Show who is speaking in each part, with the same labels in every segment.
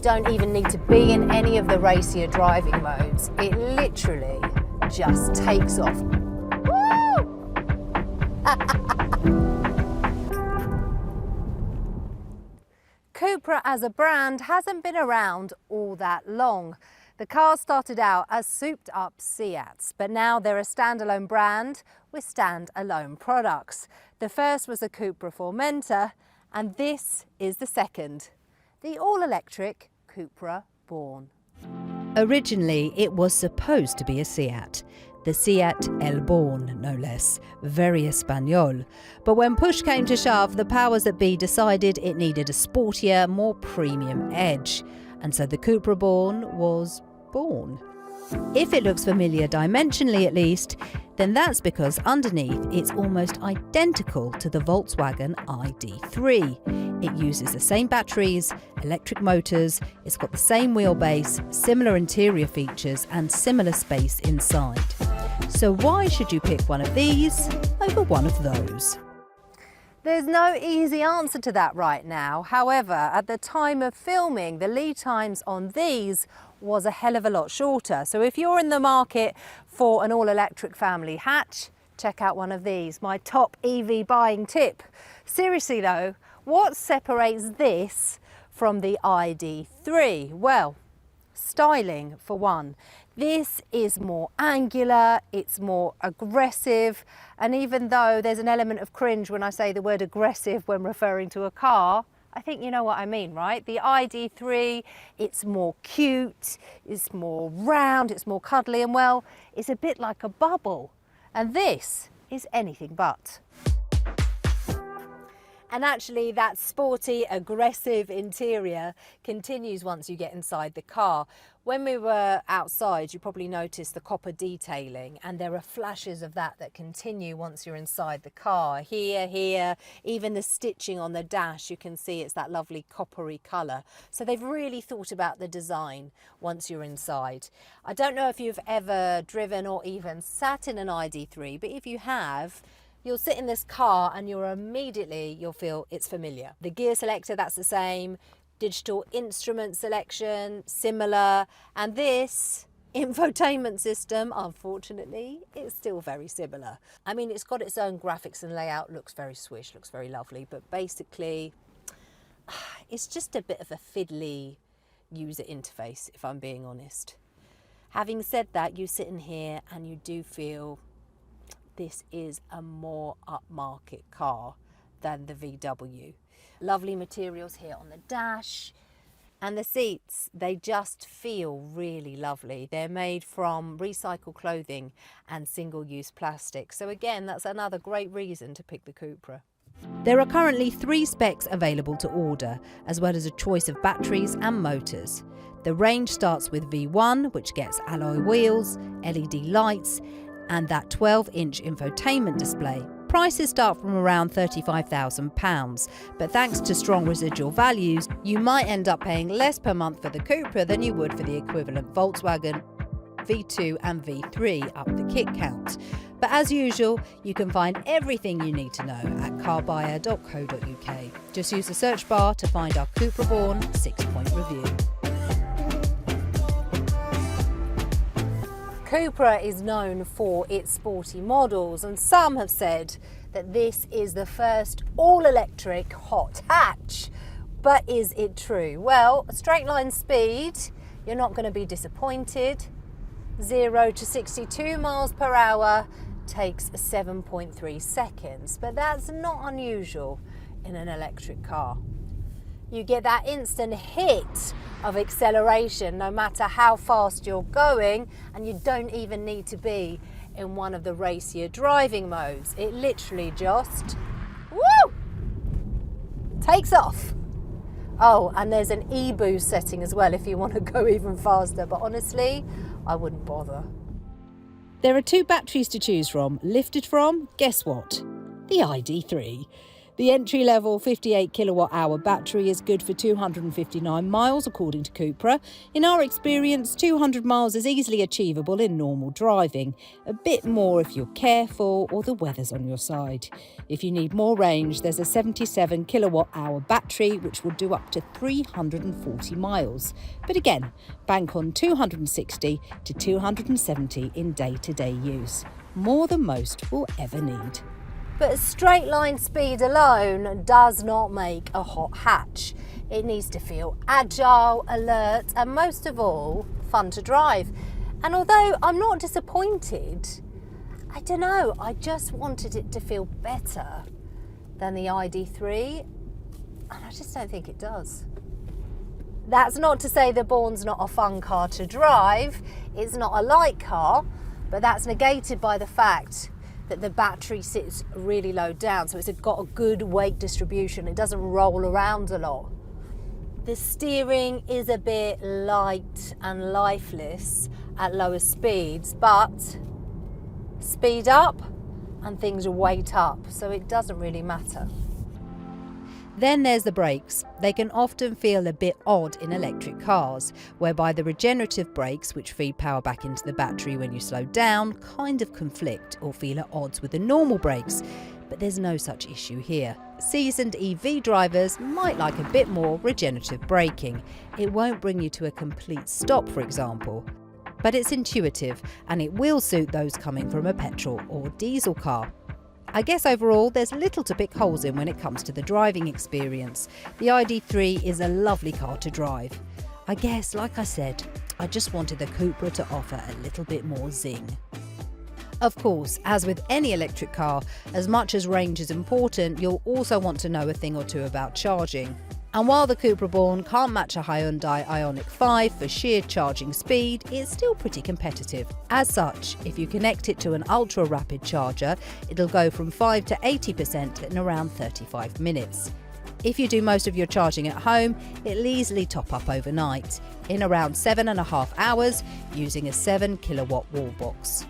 Speaker 1: don't even need to be in any of the racier driving modes. It literally just takes off. Woo! Cupra as a brand hasn't been around all that long. The car started out as souped-up Seats, but now they're a standalone brand with standalone products. The first was a Cupra Formentor, and this is the second, the all-electric Cupra Born. Originally, it was supposed to be a Seat. The Seat El Born, no less. Very Espanol. But when push came to shove, the powers that be decided it needed a sportier, more premium edge. And so the Cupra Born was born. If it looks familiar dimensionally at least, then that's because underneath it's almost identical to the Volkswagen ID.3. It uses the same batteries, electric motors, it's got the same wheelbase, similar interior features and similar space inside. So why should you pick one of these over one of those? There's no easy answer to that right now. However, at the time of filming, the lead times on these was a hell of a lot shorter. So if you're in the market for an all-electric family hatch, check out one of these, my top EV buying tip. Seriously though, what separates this from the ID.3? Well, styling for one. This is more angular, it's more aggressive, and even though there's an element of cringe when I say the word aggressive when referring to a car, I think you know what I mean, right? The ID.3, it's more cute, it's more round, it's more cuddly, and well, it's a bit like a bubble. And this is anything but. And actually that sporty, aggressive interior continues once you get inside the car. When we were outside, you probably noticed the copper detailing, and there are flashes of that continue once you're inside the car. Here, even the stitching on the dash, you can see it's that lovely coppery colour. So they've really thought about the design once you're inside. I don't know if you've ever driven or even sat in an ID.3, but if you have, you'll sit in this car and you'll feel it's familiar. The gear selector, that's the same. Digital instrument selection, similar. And this infotainment system, unfortunately, is still very similar. I mean, it's got its own graphics and layout, looks very swish, looks very lovely, but basically, it's just a bit of a fiddly user interface, if I'm being honest. Having said that, you sit in here and you do feel this is a more upmarket car than the VW. Lovely materials here on the dash, and the seats, they just feel really lovely. They're made from recycled clothing and single-use plastic. So again, that's another great reason to pick the Cupra. There are currently 3 specs available to order, as well as a choice of batteries and motors. The range starts with V1, which gets alloy wheels, LED lights, and that 12-inch infotainment display. Prices start from around £35,000, but thanks to strong residual values, you might end up paying less per month for the Cupra than you would for the equivalent Volkswagen V2 and V3 up the kit count. But as usual, you can find everything you need to know at carbuyer.co.uk. Just use the search bar to find our Cupra Born 6-point review. Cupra is known for its sporty models, and some have said that this is the first all-electric hot hatch. But is it true? Well, straight line speed, you're not going to be disappointed. 0 to 62 miles per hour takes 7.3 seconds, but that's not unusual in an electric car. You get that instant hit of acceleration no matter how fast you're going, and you don't even need to be in one of the racier driving modes. It literally just takes off. Oh, and there's an e-boost setting as well if you want to go even faster, but honestly, I wouldn't bother. There are 2 batteries to choose from, lifted from, guess what? The ID.3. The entry-level 58 kilowatt-hour battery is good for 259 miles, according to Cupra. In our experience, 200 miles is easily achievable in normal driving. A bit more if you're careful or the weather's on your side. If you need more range, there's a 77 kilowatt-hour battery, which will do up to 340 miles. But again, bank on 260 to 270 in day-to-day use. More than most will ever need. But straight line speed alone does not make a hot hatch. It needs to feel agile, alert, and most of all, fun to drive. And although I'm not disappointed, I don't know, I just wanted it to feel better than the ID.3, and I just don't think it does. That's not to say the Born's not a fun car to drive, it's not a light car, but that's negated by the fact that the battery sits really low down, so it's got a good weight distribution. It doesn't roll around a lot. The steering is a bit light and lifeless at lower speeds, but speed up and things weight up, so it doesn't really matter. Then there's the brakes. They can often feel a bit odd in electric cars, whereby the regenerative brakes, which feed power back into the battery when you slow down, kind of conflict or feel at odds with the normal brakes. But there's no such issue here. Seasoned EV drivers might like a bit more regenerative braking. It won't bring you to a complete stop, for example. But it's intuitive, and it will suit those coming from a petrol or diesel car. I guess overall there's little to pick holes in when it comes to the driving experience. The ID.3 is a lovely car to drive. I guess, like I said, I just wanted the Cupra to offer a little bit more zing. Of course, as with any electric car, as much as range is important, you'll also want to know a thing or two about charging. And while the Cupra Born can't match a Hyundai Ioniq 5 for sheer charging speed, it's still pretty competitive. As such, if you connect it to an ultra-rapid charger, it'll go from 5 to 80% in around 35 minutes. If you do most of your charging at home, it'll easily top up overnight, in around 7.5 hours, using a 7 kilowatt wall box.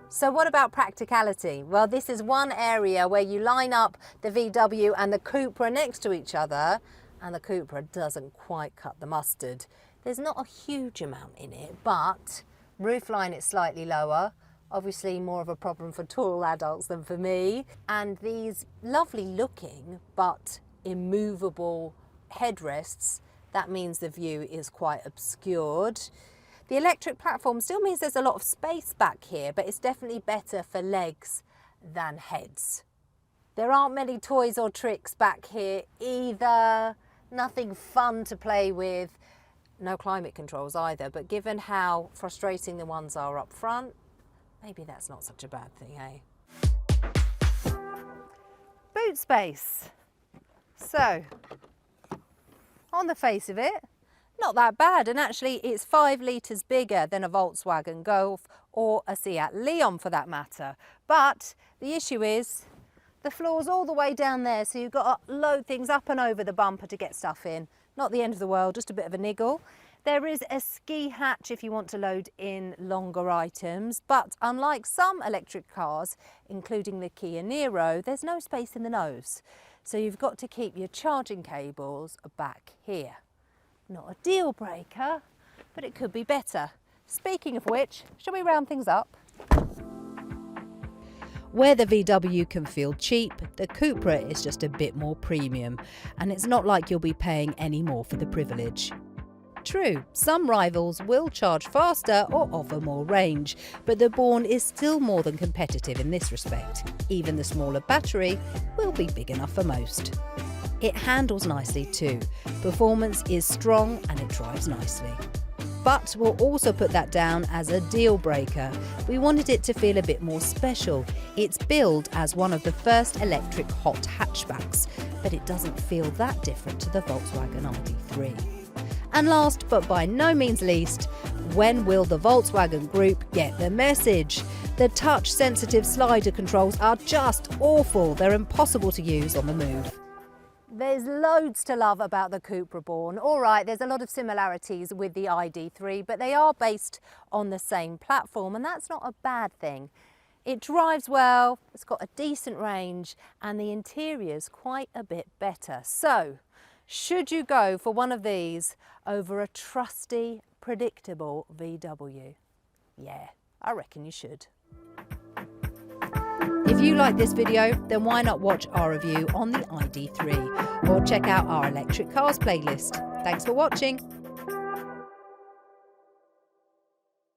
Speaker 1: So what about practicality? Well, this is one area where you line up the VW and the Cupra next to each other, and the Cupra doesn't quite cut the mustard. There's not a huge amount in it, but roofline it's slightly lower, obviously more of a problem for tall adults than for me, and these lovely looking but immovable headrests, that means the view is quite obscured. The electric platform still means there's a lot of space back here, but it's definitely better for legs than heads. There aren't many toys or tricks back here either. Nothing fun to play with. No climate controls either, but given how frustrating the ones are up front, maybe that's not such a bad thing, eh? Boot space. So, on the face of it, not that bad, and actually it's 5 litres bigger than a Volkswagen Golf or a Seat Leon for that matter. But the issue is the floor's all the way down there, so you've got to load things up and over the bumper to get stuff in. Not the end of the world, just a bit of a niggle. There is a ski hatch if you want to load in longer items, but unlike some electric cars, including the Kia Niro, there's no space in the nose. So you've got to keep your charging cables back here. Not a deal breaker, but it could be better. Speaking of which, shall we round things up? Where the VW can feel cheap, the Cupra is just a bit more premium, and it's not like you'll be paying any more for the privilege. True, some rivals will charge faster or offer more range, but the Born is still more than competitive in this respect. Even the smaller battery will be big enough for most. It handles nicely too. Performance is strong and it drives nicely. But we'll also put that down as a deal breaker. We wanted it to feel a bit more special. It's billed as one of the first electric hot hatchbacks, but it doesn't feel that different to the Volkswagen ID.3. And last but by no means least, when will the Volkswagen Group get the message? The touch-sensitive slider controls are just awful. They're impossible to use on the move. There's loads to love about the Cupra Born. All right, there's a lot of similarities with the ID.3, but they are based on the same platform, and that's not a bad thing. It drives well, it's got a decent range, and the interior's quite a bit better. So, should you go for one of these over a trusty, predictable VW? Yeah, I reckon you should. If you like this video, then why not watch our review on the ID.3 or check out our electric cars playlist. Thanks for watching.